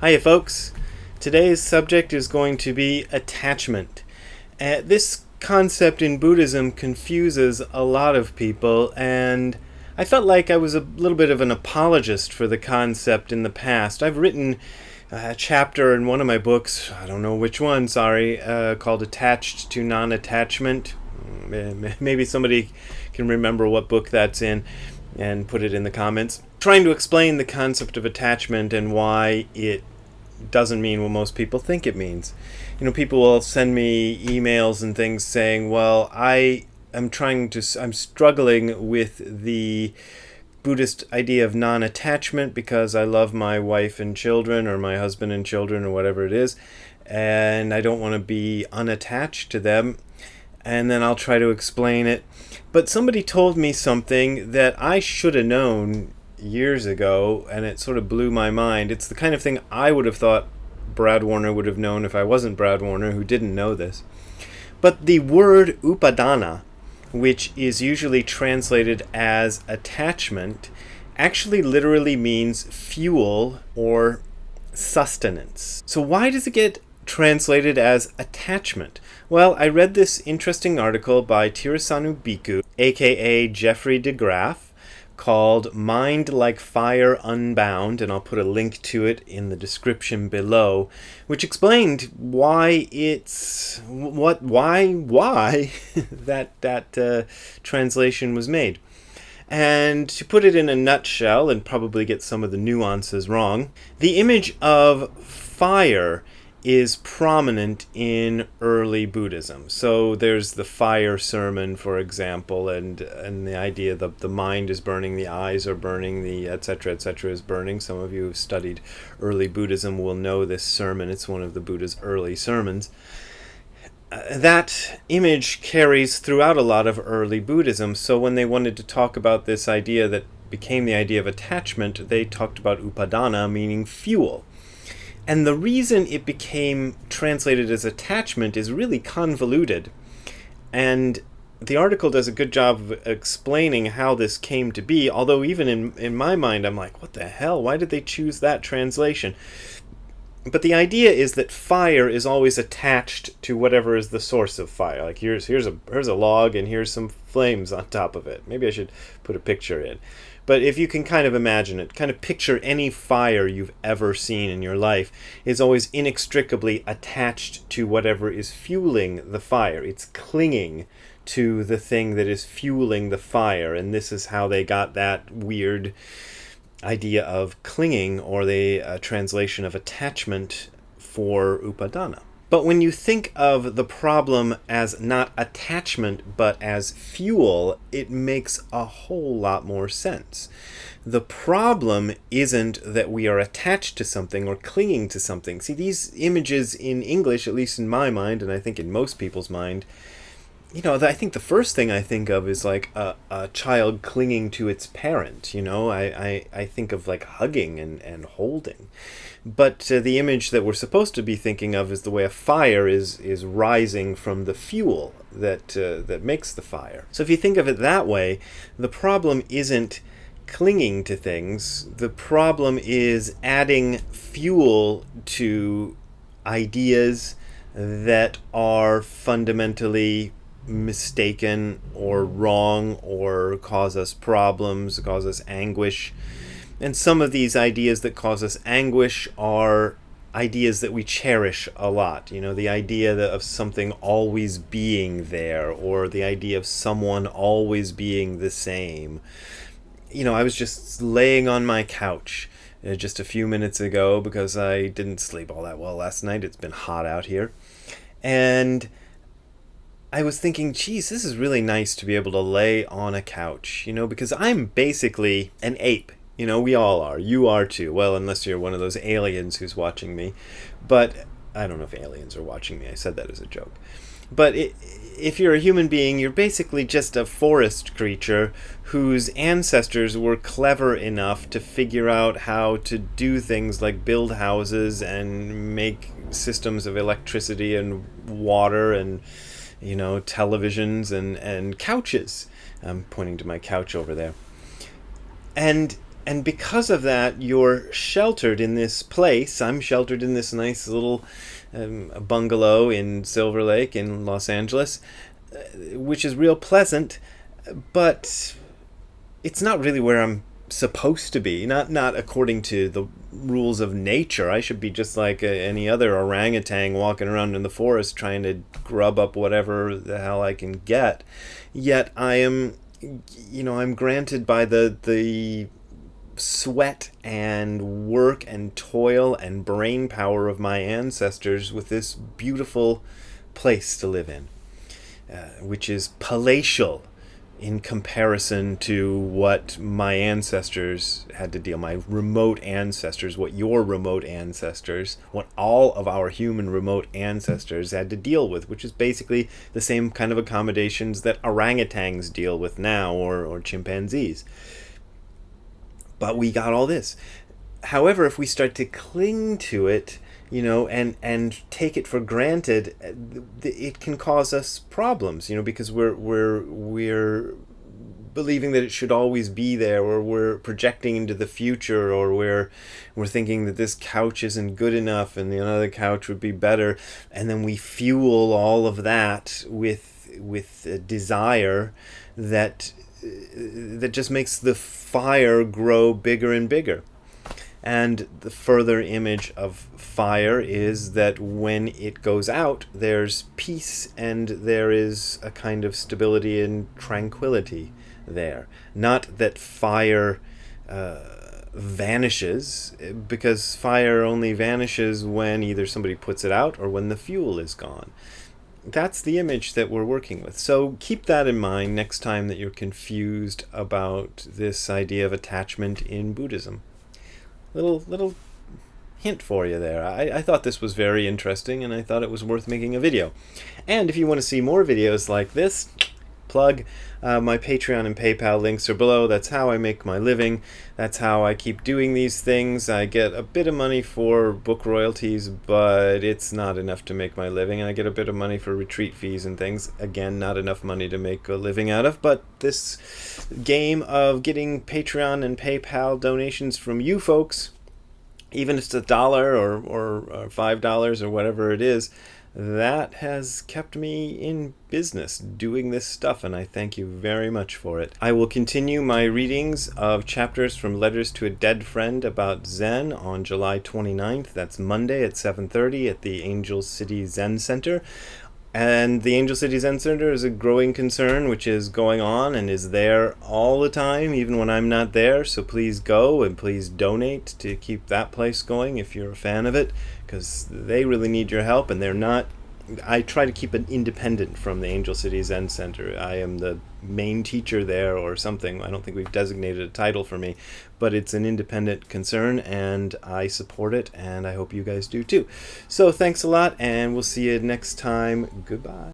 Hiya, folks. Today's subject is going to be attachment. This concept in Buddhism confuses a lot of people, and I felt like I was a little bit of an apologist for the concept in the past. I've written a chapter in one of my books, I don't know which one, sorry, called Attached to Non-Attachment. Maybe somebody can remember what book that's in and put it in the comments. Trying to explain the concept of attachment and why it doesn't mean what most people think it means. People will send me emails and things saying, well, I'm struggling with the Buddhist idea of non-attachment because I love my wife and children, or my husband and children, or whatever it is, and I don't want to be unattached to them. And then I'll try to explain it. But somebody told me something that I should have known years ago, and it sort of blew my mind. It's the kind of thing I would have thought Brad Warner would have known if I wasn't Brad Warner, who didn't know this. But the word upadana, which is usually translated as attachment, actually literally means fuel or sustenance. So why does it get translated as attachment? Well, I read this interesting article by Tirasanu Bhikkhu, aka Jeffrey DeGraff, called Mind Like Fire Unbound, and I'll put a link to it in the description below, which explained why that translation was made. And to put it in a nutshell, and probably get some of the nuances wrong, the image of fire is prominent in early Buddhism. So there's the fire sermon, for example, and the idea that the mind is burning, the eyes are burning, the etc. is burning. Some of you who've studied early Buddhism will know this sermon. It's one of the Buddha's early sermons. That image carries throughout a lot of early Buddhism. So when they wanted to talk about this idea that became the idea of attachment, they talked about upadana, meaning fuel. And the reason it became translated as attachment is really convoluted. And the article does a good job of explaining how this came to be, although even in my mind, I'm like, what the hell? Why did they choose that translation? But the idea is that fire is always attached to whatever is the source of fire. Like here's a log and here's some flames on top of it. Maybe I should put a picture in. But if you can kind of imagine it, kind of picture any fire you've ever seen in your life is always inextricably attached to whatever is fueling the fire. It's clinging to the thing that is fueling the fire. And this is how they got that weird idea of clinging, or the translation of attachment for upadana. But when you think of the problem as not attachment but as fuel, it makes a whole lot more sense. The problem isn't that we are attached to something or clinging to something. See, these images in English, at least in my mind, and I think in most people's mind, I think the first thing I think of is like a child clinging to its parent. I think of like hugging and holding. But the image that we're supposed to be thinking of is the way a fire is rising from the fuel that makes the fire. So if you think of it that way, the problem isn't clinging to things. The problem is adding fuel to ideas that are fundamentally mistaken or wrong or cause us problems, cause us anguish. And some of these ideas that cause us anguish are ideas that we cherish a lot. The idea of something always being there, or the idea of someone always being the same. I was just laying on my couch just a few minutes ago because I didn't sleep all that well last night. It's been hot out here. And I was thinking, geez, this is really nice to be able to lay on a couch, because I'm basically an ape. We all are. You are too. Well, unless you're one of those aliens who's watching me. But I don't know if aliens are watching me. I said that as a joke. But if you're a human being, you're basically just a forest creature whose ancestors were clever enough to figure out how to do things like build houses and make systems of electricity and water and televisions and couches. I'm pointing to my couch over there. And And because of that, you're sheltered in this place. I'm sheltered in this nice little bungalow in Silver Lake in Los Angeles, which is real pleasant, but it's not really where I'm supposed to be. Not according to the rules of nature. I should be just like any other orangutan walking around in the forest trying to grub up whatever the hell I can get. Yet I am, I'm granted by the sweat and work and toil and brain power of my ancestors with this beautiful place to live in, which is palatial in comparison to what my ancestors had to deal, my remote ancestors, what your remote ancestors, what all of our human remote ancestors had to deal with, which is basically the same kind of accommodations that orangutans deal with now, or chimpanzees. But we got all this. However, if we start to cling to it, and take it for granted, it can cause us problems, because we're believing that it should always be there, or we're projecting into the future, or we're thinking that this couch isn't good enough and the other couch would be better, and then we fuel all of that with a desire that just makes the fire grow bigger and bigger. And the further image of fire is that when it goes out, there's peace and there is a kind of stability and tranquility there. Not that fire vanishes, because fire only vanishes when either somebody puts it out or when the fuel is gone. That's the image that we're working with. So keep that in mind next time that you're confused about this idea of attachment in Buddhism. Little hint for you there. I thought this was very interesting, and I thought it was worth making a video. And if you want to see more videos like this, plug, my Patreon and PayPal links are below. That's how I make my living. That's how I keep doing these things. I get a bit of money for book royalties, but it's not enough to make my living. And I get a bit of money for retreat fees and things. Again, not enough money to make a living out of. But this game of getting Patreon and PayPal donations from you folks, even if it's $1 or $5 or whatever it is, that has kept me in business doing this stuff, and I thank you very much for it. I will continue my readings of chapters from Letters to a Dead Friend about Zen on July 29th. That's Monday at 7:30 at the Angel City Zen Center. And the Angel City Zen Center is a growing concern, which is going on and is there all the time, even when I'm not there. So please go and please donate to keep that place going if you're a fan of it, because they really need your help, and they're not. I try to keep it independent from the Angel City Zen Center. I am the main teacher there or something. I don't think we've designated a title for me, but it's an independent concern, and I support it, and I hope you guys do too. So thanks a lot, and we'll see you next time. Goodbye.